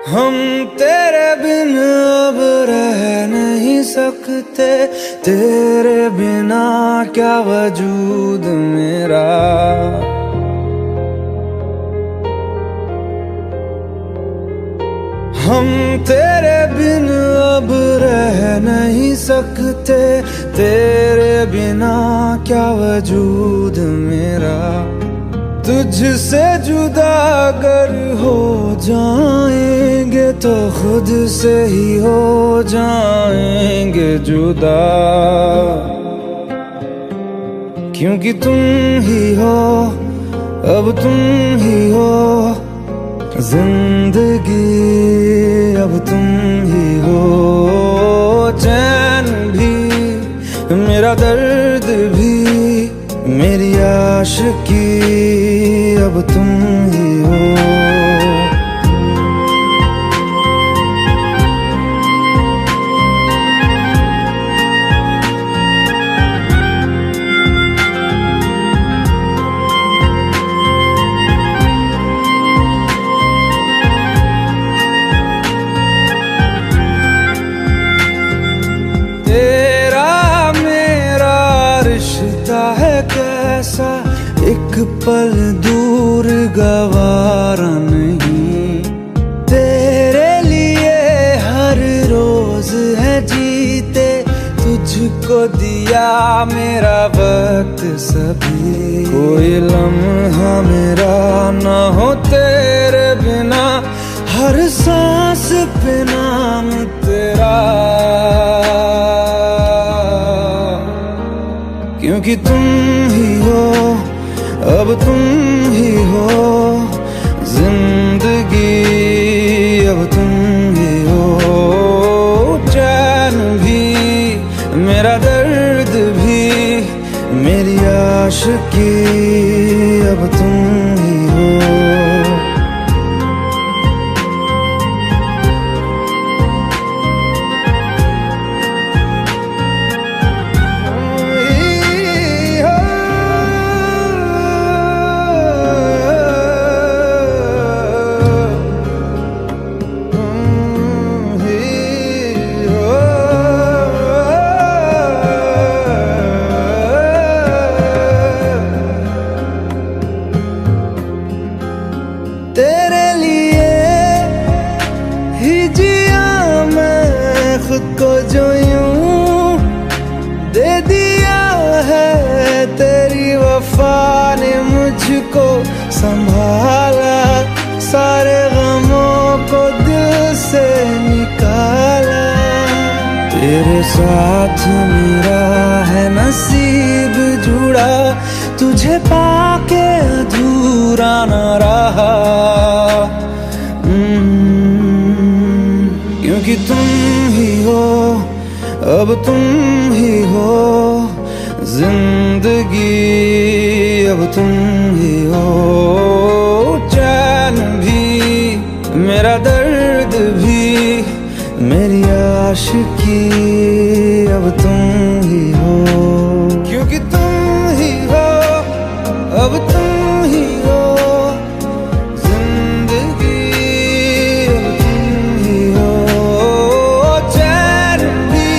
हम तेरे बिन अब रह नहीं सकते, तेरे बिना क्या वजूद मेरा। हम तेरे बिन अब रह नहीं सकते, तेरे बिना क्या वजूद मेरा। तुझसे जुदा अगर हो जाएंगे तो खुद से ही हो जाएंगे जुदा, क्योंकि तुम ही हो, अब तुम ही हो जिंदगी, अब तुम ही हो। चैन भी मेरा दर्द भी मेरी आशिकी, अब तुम ही हो। कैसा एक पल दूर गवारा नहीं, तेरे लिए हर रोज है जीते, तुझको दिया मेरा वक्त सभी। कोई लम्हा मेरा ना हो तेरे बिना, हर सांस पे नाम तेरा, क्योंकि तुम ही हो, अब तुम ही हो जिंदगी, अब तुम ही हो। चैन भी मेरा दर्द भी मेरी आशिकी, अब तुम ही हो। तेरे लिए ही जिया मैं खुद को, जो यूं दे दिया है तेरी वफा ने मुझको संभाला, सारे गमों को दिल से निकाला। तेरे साथ मेरा है नसीब जुड़ा, तुझे पाके अधूरा न रहा, क्योंकि तुम ही हो, अब तुम ही हो जिंदगी, अब तुम ही हो। चैन भी मेरा दर्द भी मेरी आशिकी, अब तुम ही हो, क्योंकि तुम ही हो, अब तुम ही हो जिंदगी, अब तुम ही हो। चैन भी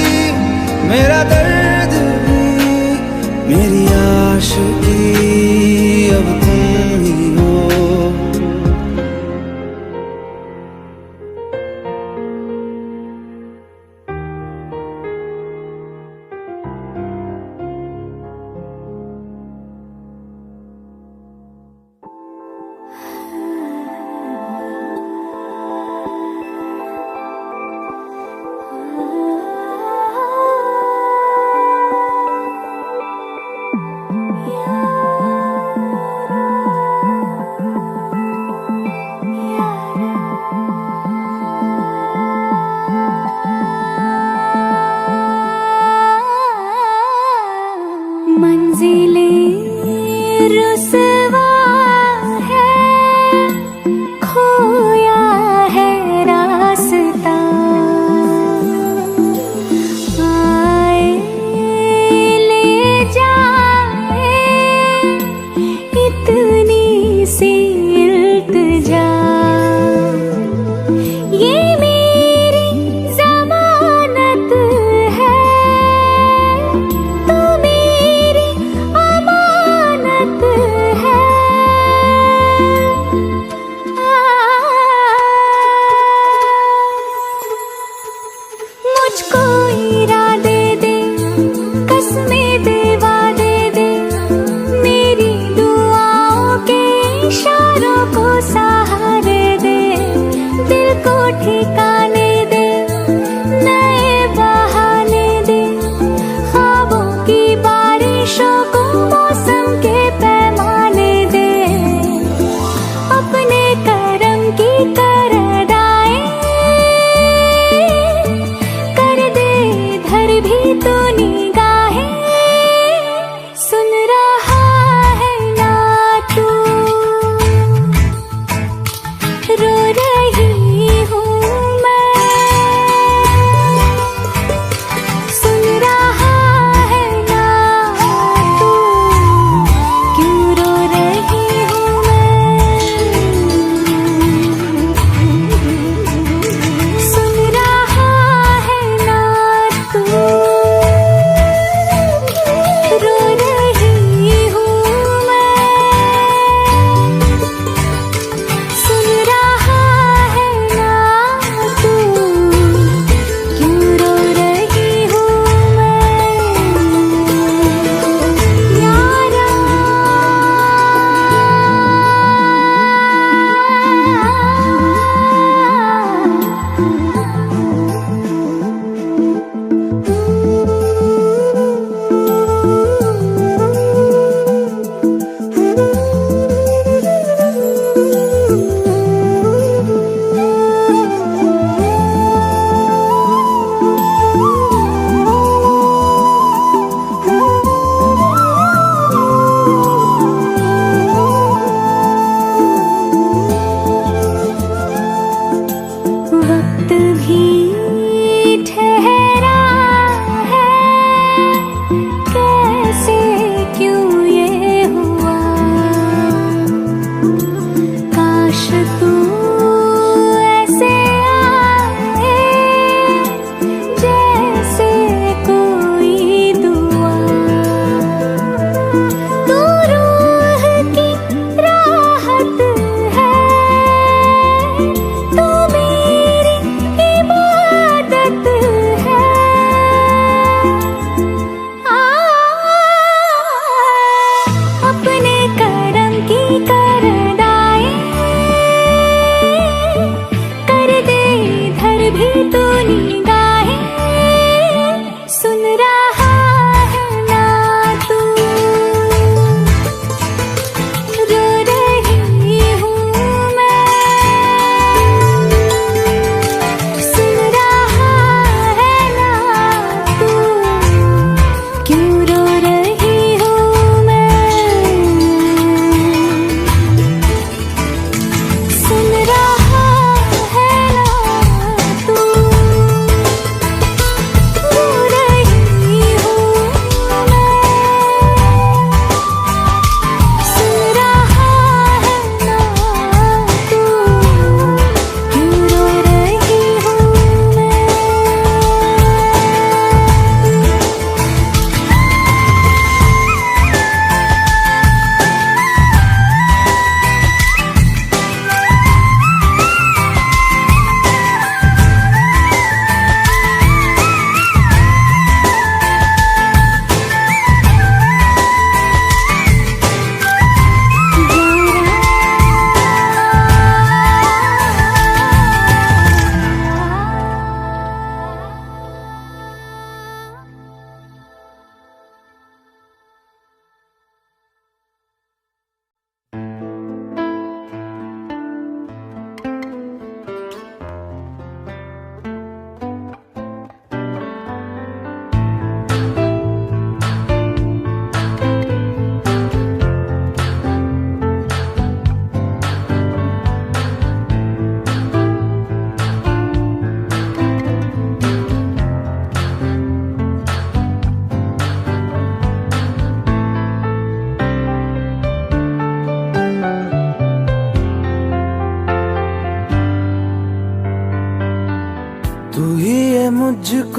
मेरा दर्द भी मेरी आशिकी, अब तुम ही हो। Yeah.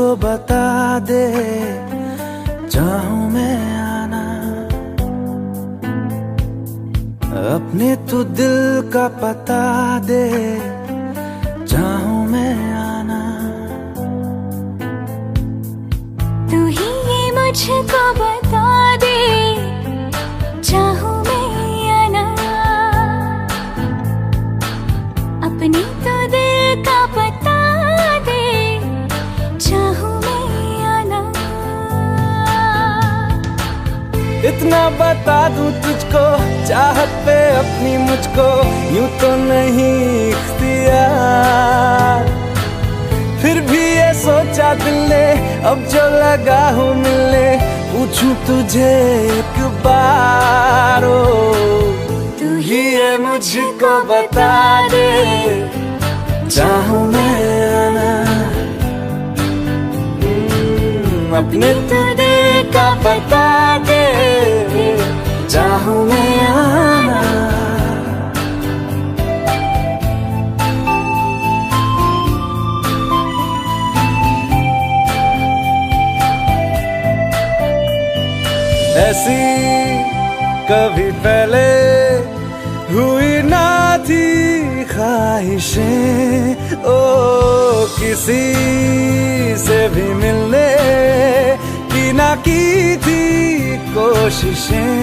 मुझको बता दे, चाहूं मैं आना, अपने तू दिल का पता दे, चाहूं मैं आना। तू ही ये मुझको बता दे, चाहूं मैं आना, अपनी तो दिल का पता दे, चाहूं मैं आना। इतना बता दूं तुझको, चाहत पे अपनी मुझको यूं तो नहीं इख्तियार, फिर भी ये सोचा दिल ने अब जो लगा हूँ मिलने, पूछूं तुझे एक बार, तू ही ये मुझको बता दे, चाहूं मैं आना, अपने तू दिल का बता दे, चाहूं मैं आना। ऐसी कभी पहले हुई ना थी ख्वाहिशें, ओ किसी से भी मिलने की ना की थी कोशिशें,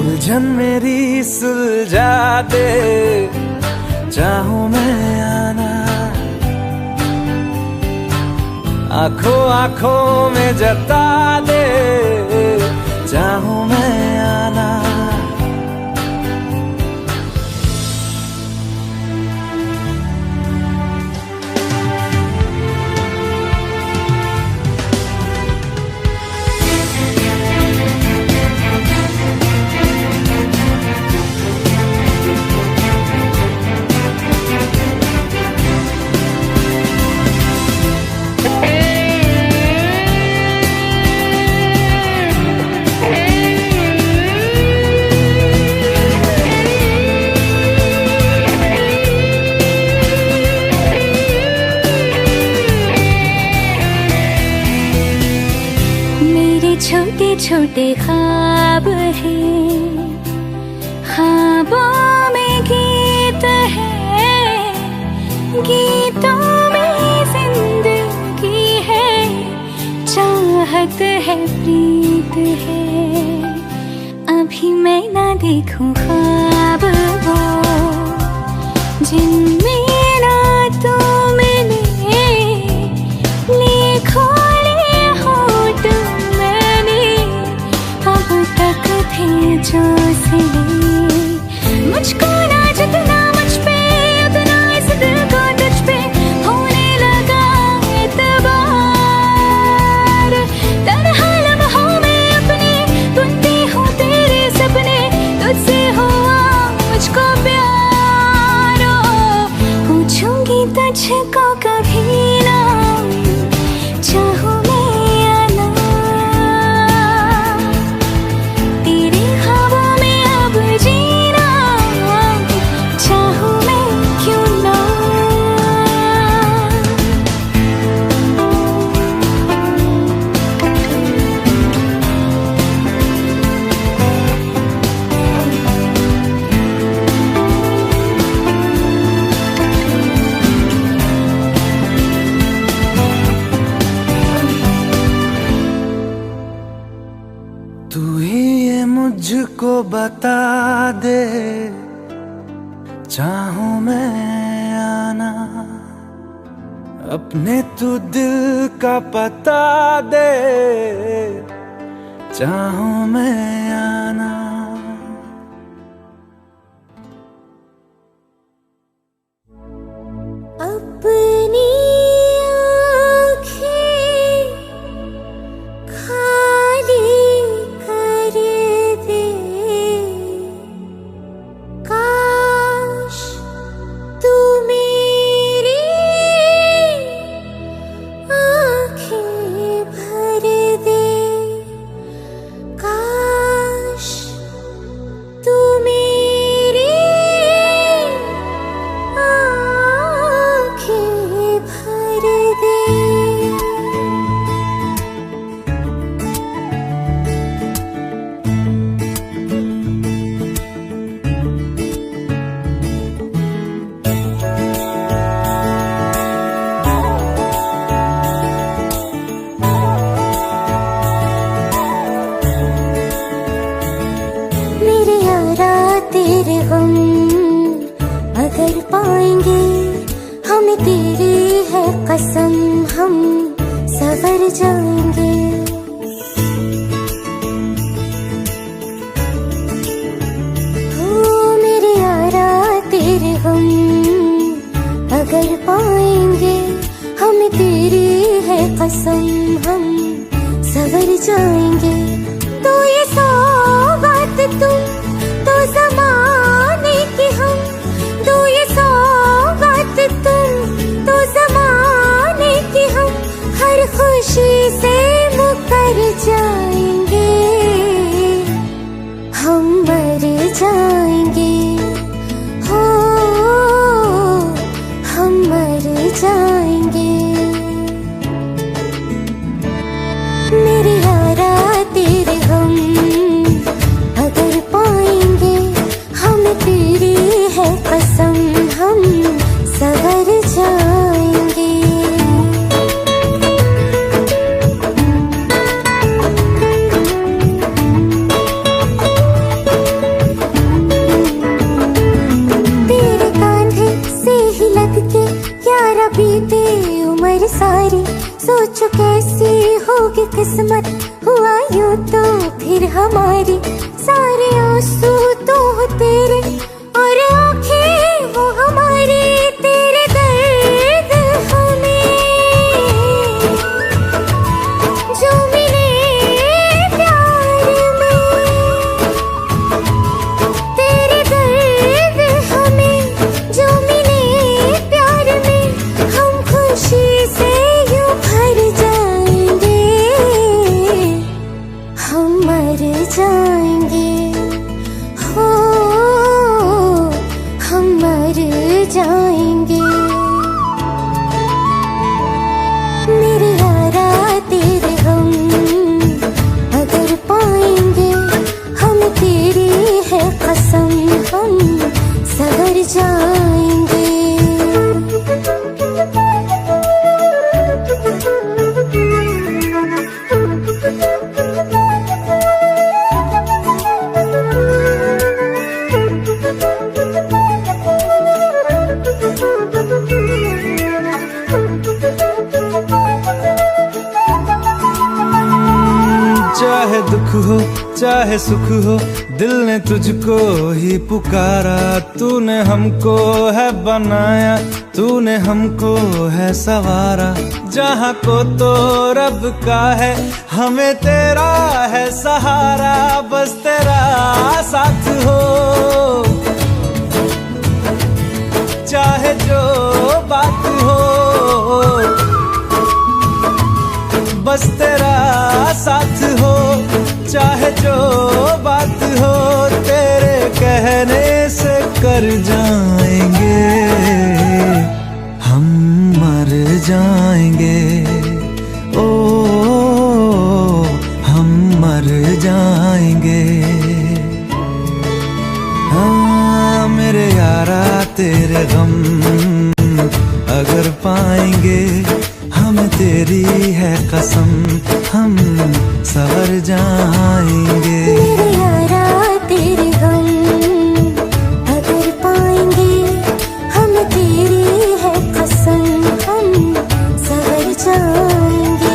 उलझन मेरी सुलझा दे, चाहूं मैं आना, आंखों आंखों में जता दे, चाहूं मैं आना। छोटे छोटे ख्वाब हैं, ख्वाबों में गीत है, गीतों में जिंदगी है, चाहत है, प्रीत है। अभी मैं ना देखूं ख्वाब वो जिनमें ना तू मिले, लिखो जो सिले, मुझको ना जितना मुझ पे उतना इस दिल को तुझ पे होने लगा एतबार, तन्हा लम्हों में अपने बुनती हूँ तेरे सपने, तुझसे हुआ मुझको प्यार, पूछूंगी तुझको कभी ना, चाहूं तू ही ये मुझको बता दे, चाहूं मैं आना, अपने तू दिल का पता दे, चाहूं मैं आना। अपनी भर दे, काश जाएंगे। हो मेरे यारा तेरे हम अगर पाएंगे, हमें तेरी है कसम हम सवर जाएंगे। तो ये सौगात तुम तो ज़माने की हम, तो ये सौगात तुम तो ज़माने की हम, हर खुशी से मुकर जाएंगे, हम मर जाएंगे। हो हम मर जाएंगे। मेरे यारा तेरे हम अगर पाएंगे, हमें तेरी है कसम हम सवर जाएंगे। तेरे कांधे से ही लग के यारा बीते उम्र सारी, सोचो कैसी होगी किस्मत, हुआ यूं तो फिर हमारी। सारे आंसू तो हो तेरे और आंखें वो हमारी, तेरे दर्द हमें जो मिले प्यार में, तेरे दर्द हमें जो मिले प्यार में, हम खुशी से यूं भर जाएंगे, हम मर जाएंगे। हो हम मर जाएंगे। मेरे यारा तेरे हम अगर पाएंगे, हमें तेरी है कसम हम सवर जाएंगे। चाहे दुख हो चाहे सुख हो, दिल ने तुझको ही पुकारा। तूने हमको है बनाया, तूने हमको है सवारा। जहाँ को तो रब का है, हमें तेरा है सहारा। बस तेरा साथ हो, चाहे जो बात हो, बस तेरा साथ हो, चाहे जो बात हो। तेरे कहने से कर जाएंगे, हम मर जाएंगे। ओ हम मर जाएंगे। हाँ मेरे यारा तेरे गम अगर पाएंगे, हमें तेरी है कसम हम सवर जाएंगे। मेरे यारा तेरे गम अगर पाएंगे, हमें तेरी है कसम हम सवर जाएंगे।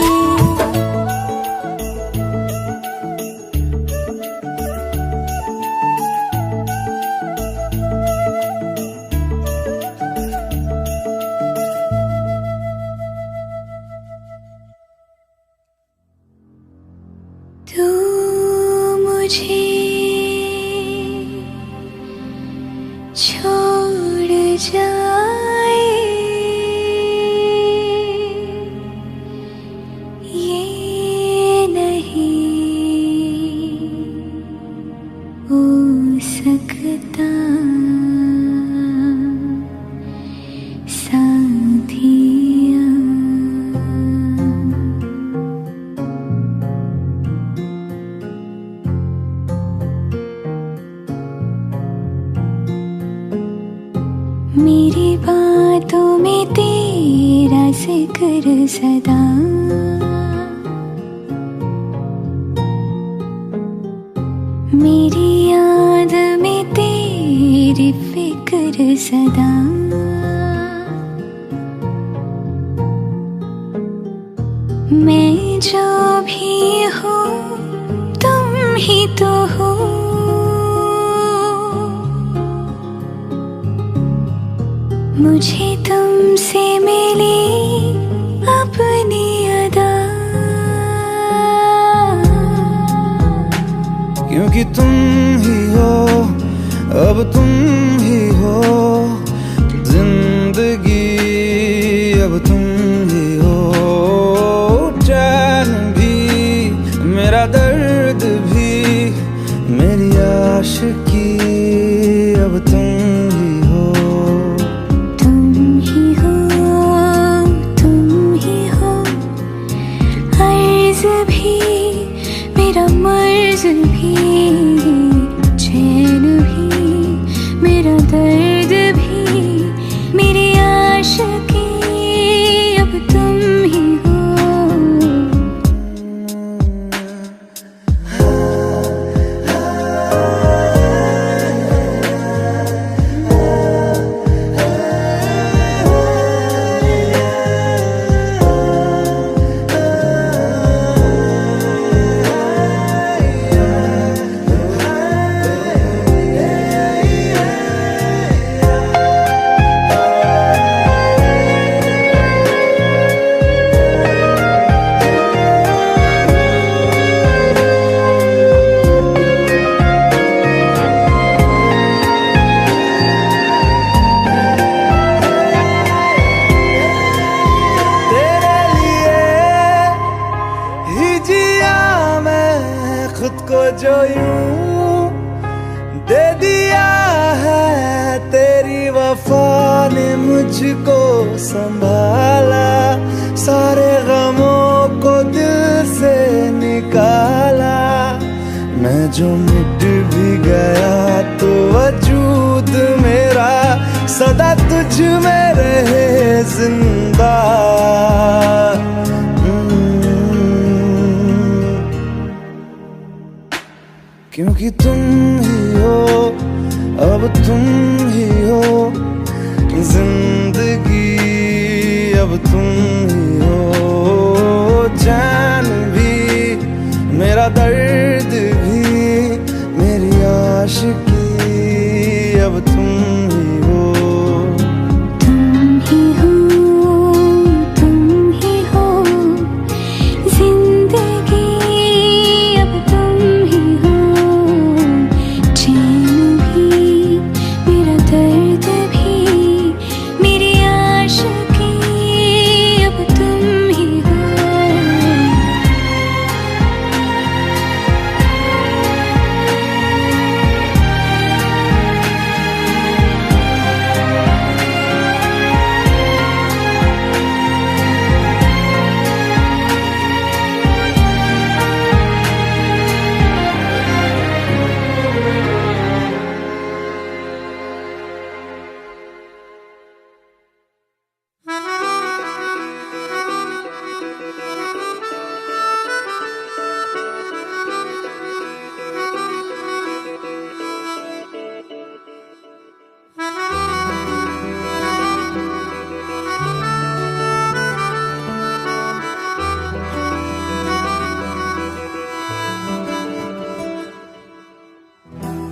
तू मुझे छोड़ जाए, ये नहीं हो सकता साथिया। मेरी बातों में तेरा जिक्र सदा, मेरी याद में तेरी फिक्र सदा। मैं जो भी हो तुम ही तो हो। मुझे तुमसे मिली अपनी अदा, क्योंकि तुम ही हो, अब तुम ही हो जिंदगी, अब तुम ही हो चैन भी, मेरा दर्द भी, मेरी आशिकी, अब तुम ही हो। तुम ही हो, तुम ही हो, अर्ज़ भी मेरा मर्ज़ भी, चैन भी मेरा दर्द भी, मेरी आशिकी, अब तुम ही हो। खुद को जो यूं दे दिया है, तेरी वफा ने मुझको संभाला, सारे गमों को दिल से निकाला। मैं जो मिट भी गया तो वजूद मेरा सदा तुझ में रहे जिंदा। क्योंकि तुम ही हो, अब तुम ही हो जिंदगी, अब तुम ही हो चैन भी, मेरा दर्द भी, मेरी आशिकी, अब तुम ही हो। तुम ही हो, तुम ही हो जिंदगी, अब तुम ही हो, चैन भी मेरा दर्द भी, मेरी आशिकी, अब तुम ही हो।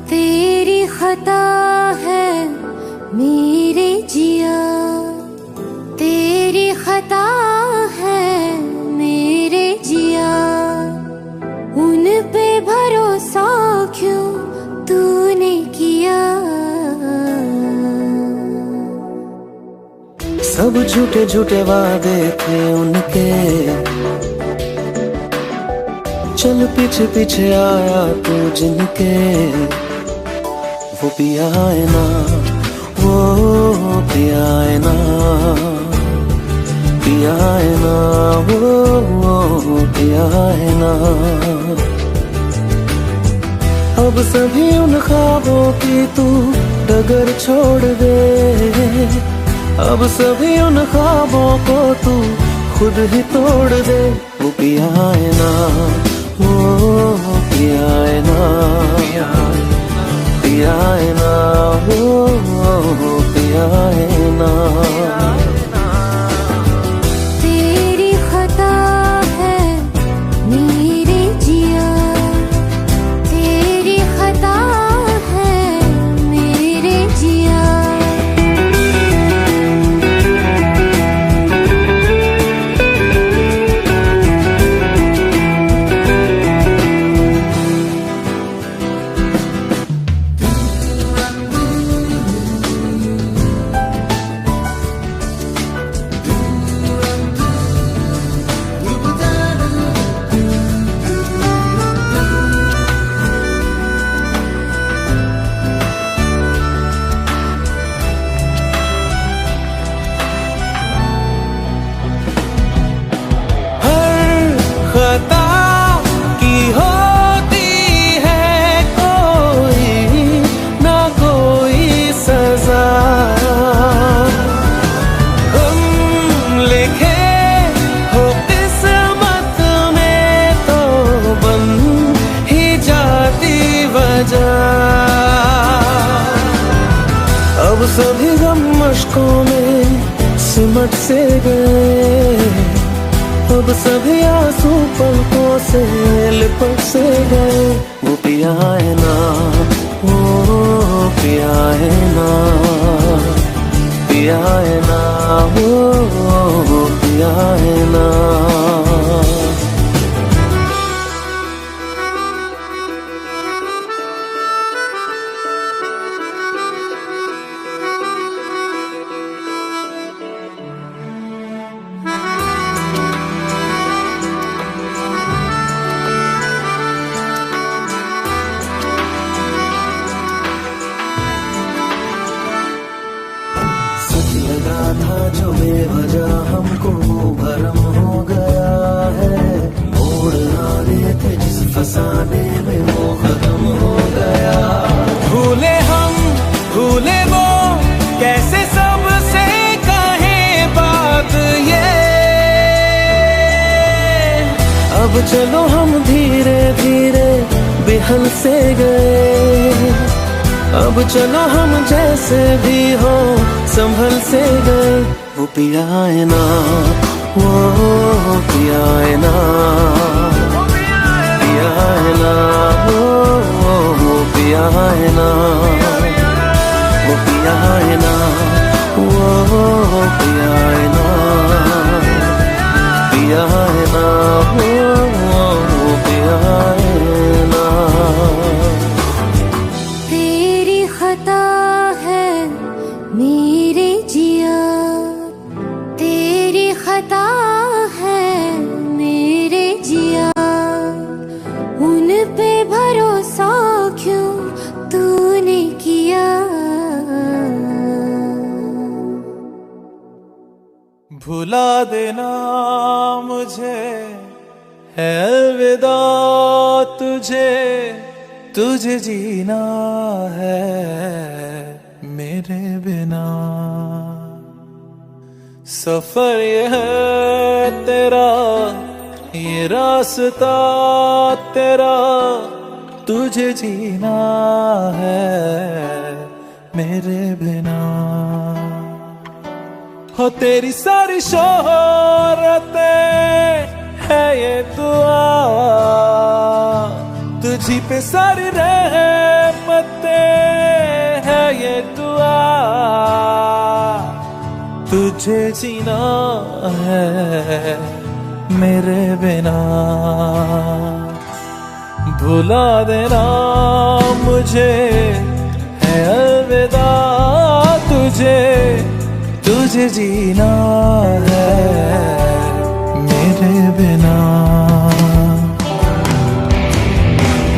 तेरी खता है मेरे जिया, तेरी खता है मेरे जिया, उन पे भरोसा क्यों तूने किया। सब झूठे झूठे वादे थे उनके, चल पीछे पीछे आया तू जिनके, वो पिया है ना, वो पिया है ना, पिया है ना, वो पिया है ना। अब सभी उन ख्वाबों की तू डगर छोड़ दे, अब सभी उन ख्वाबों को तू खुद ही तोड़ दे। वो पिया है ना, वो पिया है ना, पिया है ना, वो पिया है ना। तेरी खता है सभी गम मशकों में सिमट से गए, अब सभी आंसू पलकों से लिपट से गए। वो पिया है ना, वो पिया है ना, पिया है ना, वो पिया है ना। लगा था जो बेवजह हमको भरम हो गया है, मोड़ आने थे जिस फसाने में वो खत्म हो गया। भूले हम भूले वो कैसे सबसे कहे बात ये, अब चलो हम धीरे धीरे बिहल से गए, अब चलो हम जैसे भी हो संभल से गए। वो पिया है ना, वो पिया है ना, पिया है ना, वो पिया है ना, वो पिया है ना, वो पिया है ना, पिया है ना, वो पिया है ना। मेरे जिया तेरी खता है, मेरे जिया उन पे भरोसा क्यों तूने किया। भुला देना मुझे है अलविदा तुझे, तुझे जीना है मेरे बिना। सफर ये है तेरा, ये रास्ता तेरा, तुझे जीना है मेरे बिना। हो तेरी सारी शोहरतें है ये दुआ, तुझी पे सारी रहमतें है ये दुआ, तुझे जीना है मेरे बिना। भुला देना मुझे है अलविदा तुझे, तुझे जीना है मेरे बिना।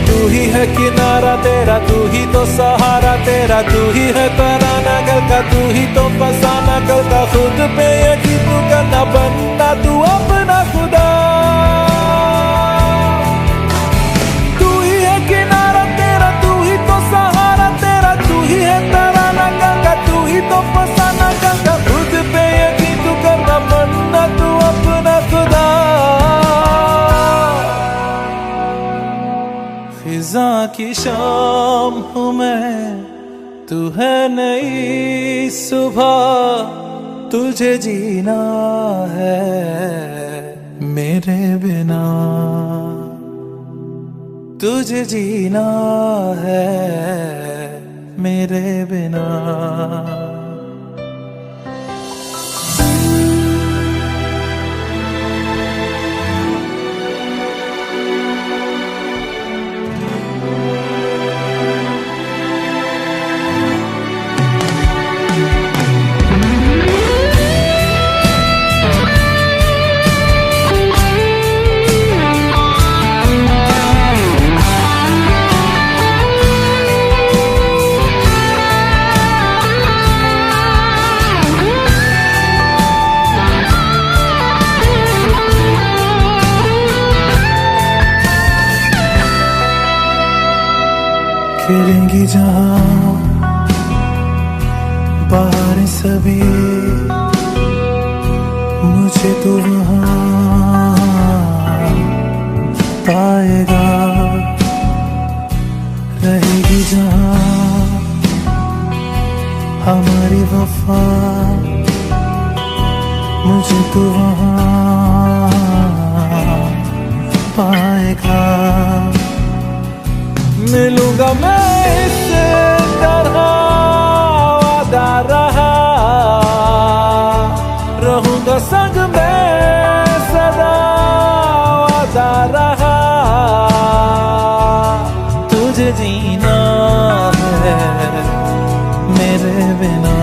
तू ही है किनारा तेरा, तू ही तो सहारा तेरा, तू ही है तराना गल का, तू ही तो फसाना गल का। खुद पे यकीन तू करना, बनना तू अपना खुदा। तू ही है किनारा तेरा, तू ही तो सहारा तेरा, तू ही है तराना गल का, तू ही तो फसाना गल का। खुद पे यकीन तू करना, बनना तू अपना खुदा। फिजा की शाम हूँ मैं, तू है नई सुबह, तुझे जीना है मेरे बिना, तुझे जीना है मेरे बिना। खेलेंगी जहाँ बाहर सभी, मुझे तो वहाँ पाएगा। रहेगी जहाँ हमारी वफा मुझे तो वहाँ पाएगा। मिलूंगा मैं इससे तरह वादा रहा, रहूंगा संग में सदा वादा रहा। तुझे जीना है मेरे बिना,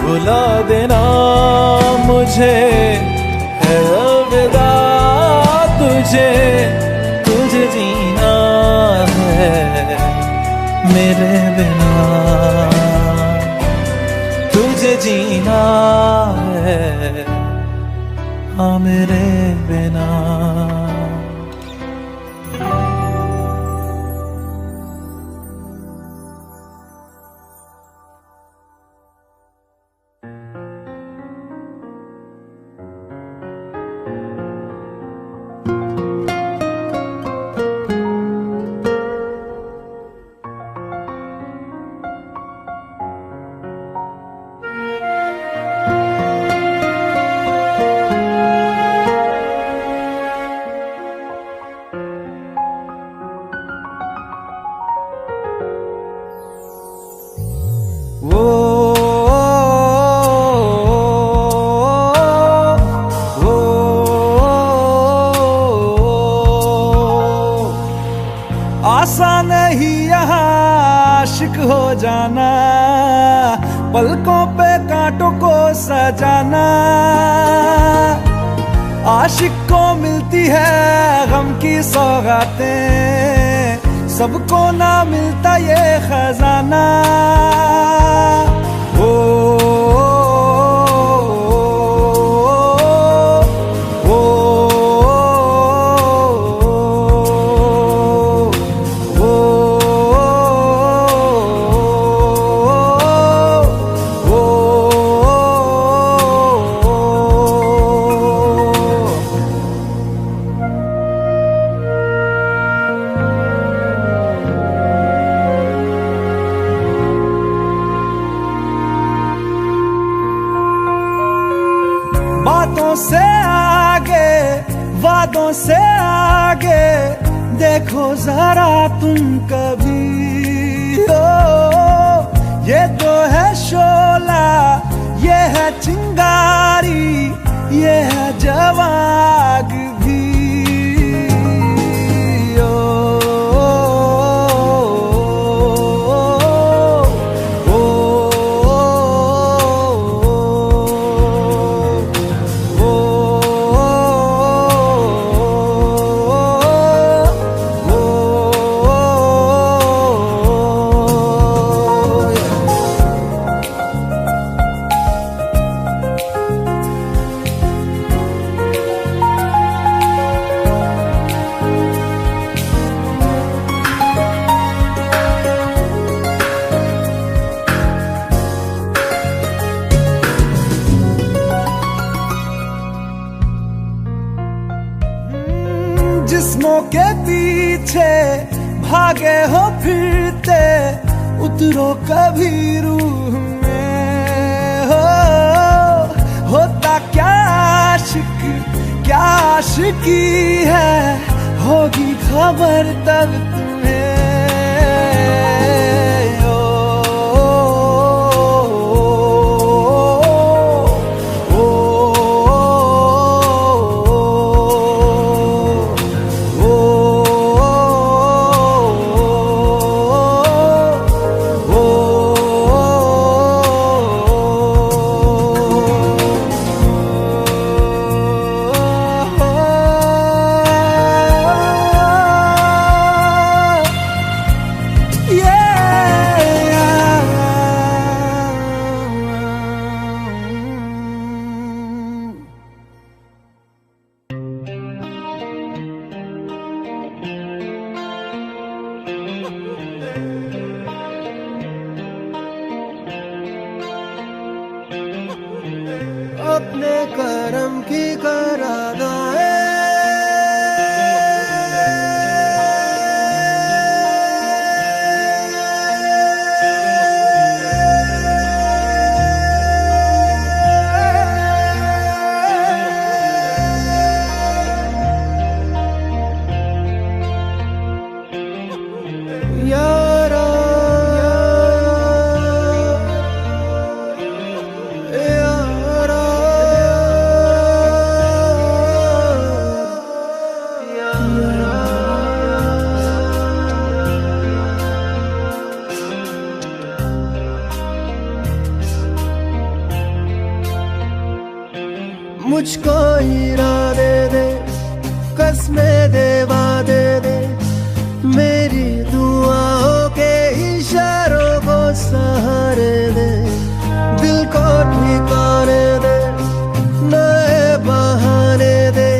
भुला देना मुझे है अलविदा। तुझे जीना है मेरे बिना, तुझे जीना है हाँ मेरे बिना। आसान नहीं यहाँ आशिक हो जाना, पलकों पे कांटों को सजाना। आशिक को मिलती है गम की सौगातें, सबको ना मिलता ये खजाना। बातों से आगे वादों से आगे देखो जरा तुम कभी। ये तो है शोला, ये है चिंगारी, ये है जवाग भी। जिस्मों के पीछे भागे हो फिरते, उतरो कभी रूह में। होता क्या आशिक क्या आशिकी है, होगी खबर तब तुम्हें। आने दे, नए बहाने दे,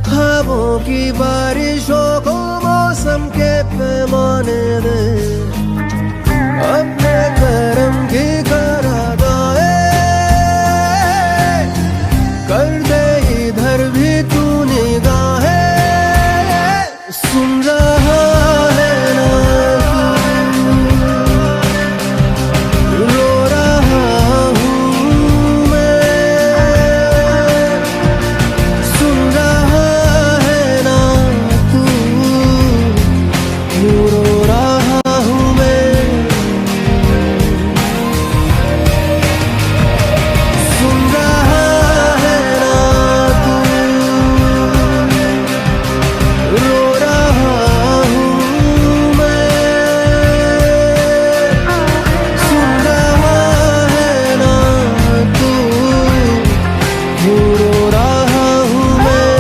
ख्वाबों की बारिशों को मौसम के पैमाने दे, अपने करम की कर अदाए कर दे इधर भी तू निगाहें। सुन रहा है ना तू, रो रहा हूँ मैं, सुन रहा है ना तू, क्यों रो रहा हूँ मैं, सुन रहा है ना तू, रो रहा हूँ मैं, सुन रहा है ना तू, क्यों रो रहा हूँ मैं।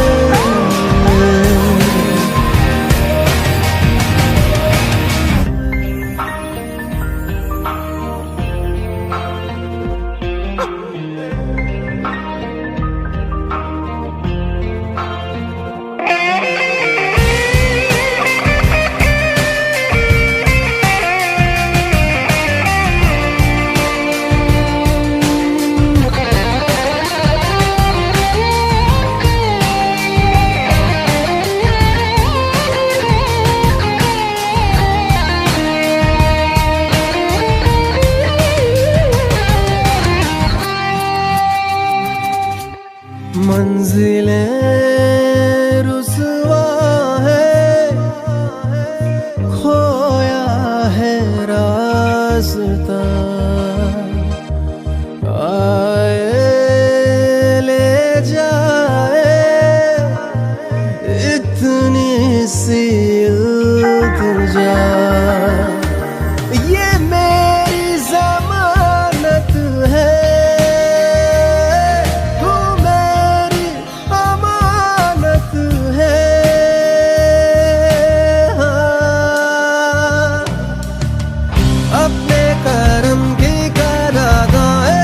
मंजिलें रुसवा है, खोया है रास्ता, आए ले जाए इतनी सी इल्तिजा, ये मेरी जमानत है, तू मेरी अमानत है, हाँ। अपने करम की कर अदाए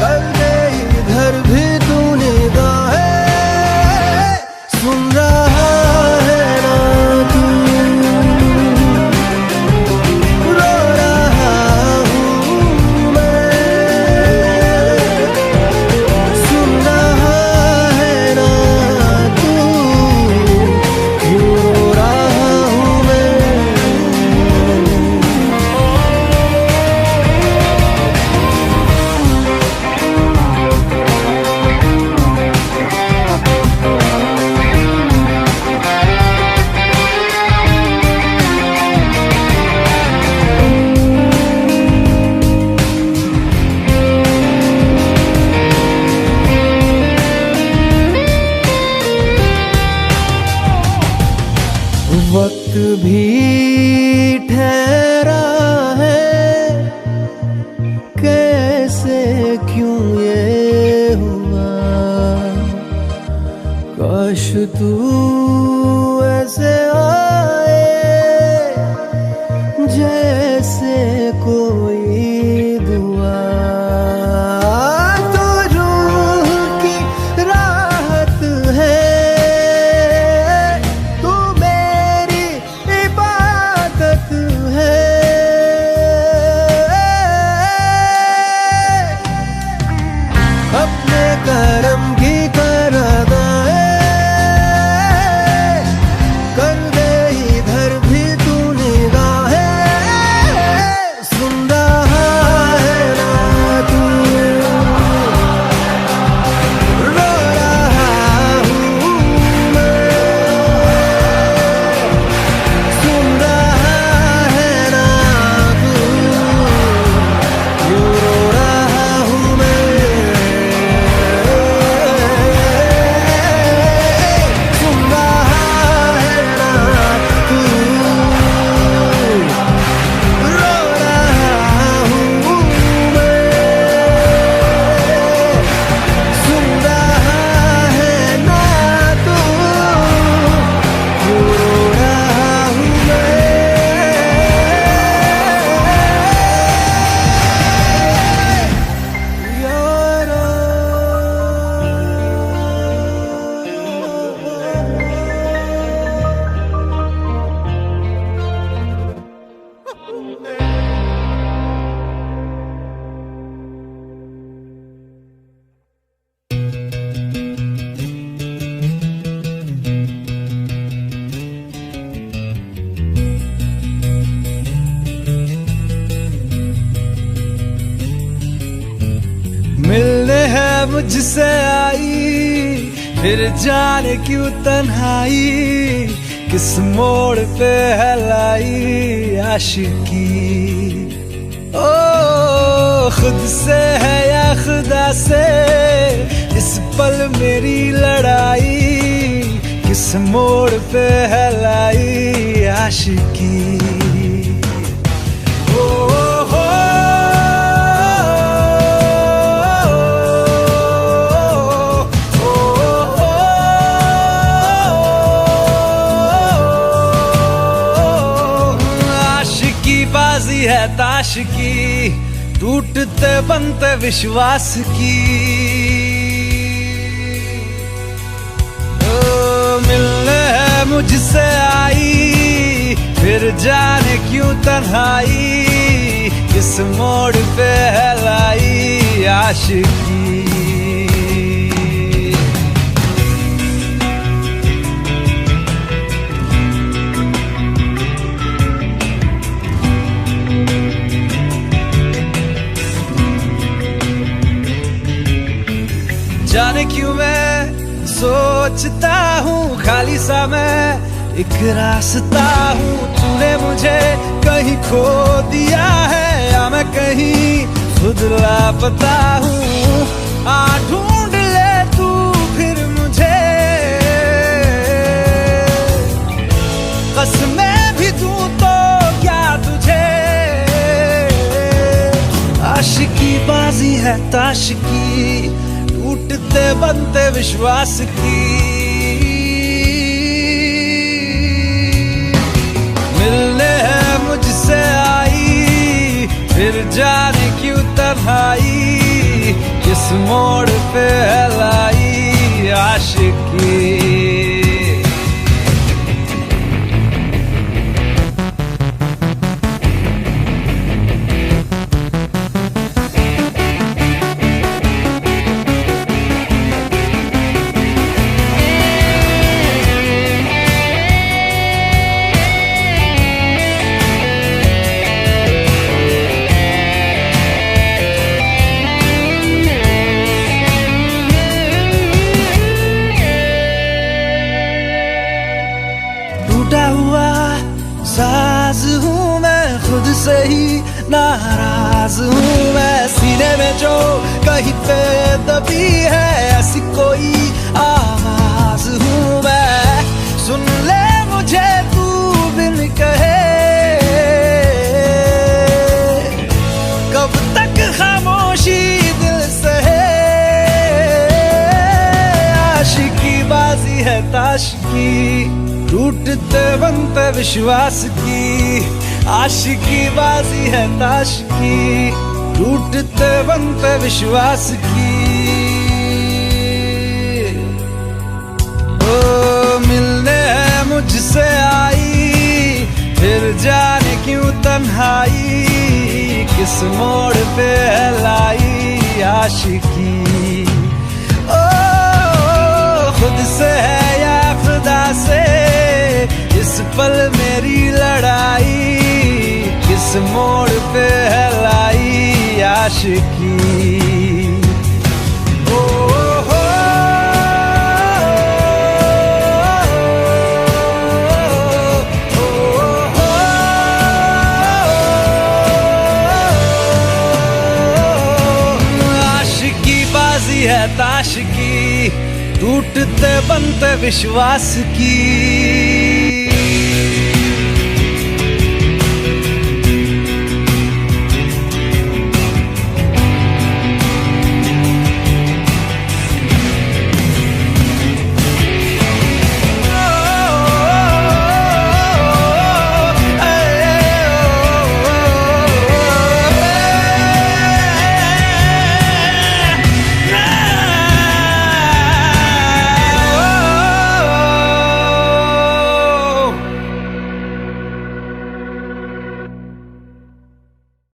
कर दे इधर भी तू निगाहें। सुन रहा है ना तू, रो रहा हूँ मैं, सुन रहा है ना तू, क्यों रो रहा हूँ मैं। वक्त भी ठहरा है, कैसे क्यों ये हुआ, काश तू ऐसे आए जैसे कोई दुआ, तो रूह की राहत है, तू मेरी इबादत है, अपने करम की कर अदाए कर मुझसे आई, फिर जाने क्यों तन्हाई, किस मोड़ पे है लाई आशिकी। ओ खुद से है या खुदा से, इस पल मेरी लड़ाई, किस मोड़ पे है लाई आशिकी। ओ हो आशिकी बाजी है ताश की, टूटते बनते विश्वास की। मिलने है मुझसे आई, फिर जाने क्यों तन्हाई, किस मोड़ पे है लाई आशिकी। जाने क्यों मैं सोचता हूँ, खाली सा मैं एक रास्ता हूँ। तूने मुझे कहीं खो दिया है, या मैं कहीं खुद लापता हूँ। आ ढूंढ ले तू फिर मुझे, कसमें भी दूँ तो क्या तुझे। आशिकी बाजी है ताश की, टूटते बनते विश्वास की। मिलने है मुझसे आई, फिर जाने क्यों तन्हाई, किस मोड़ पे है लाई आशिकी। टूटा हुआ साज हूँ मैं, खुद से ही नाराज हूँ मैं। सीने में जो कहीं पे दबी है, ऐसी कोई आवाज हूँ मैं। सुन ले मुझे तू बिन कहे, कब तक खामोशी दिल सहे। आशिकी बाजी है ताश की, टूटते बनते विश्वास की। आशिकी बाजी है ताश की, टूटते बनते विश्वास की। ओ मिलने है मुझसे आई, फिर जाने क्यों तन्हाई, किस मोड़ पे है लाई आशिकी। ओ खुद से है या खुदा से, इस पल मेरी लड़ाई, किस मोड़ पे है लाई आशिकी। ओ हो आशिकी बाजी है ताश की, टूटते बनते विश्वास की।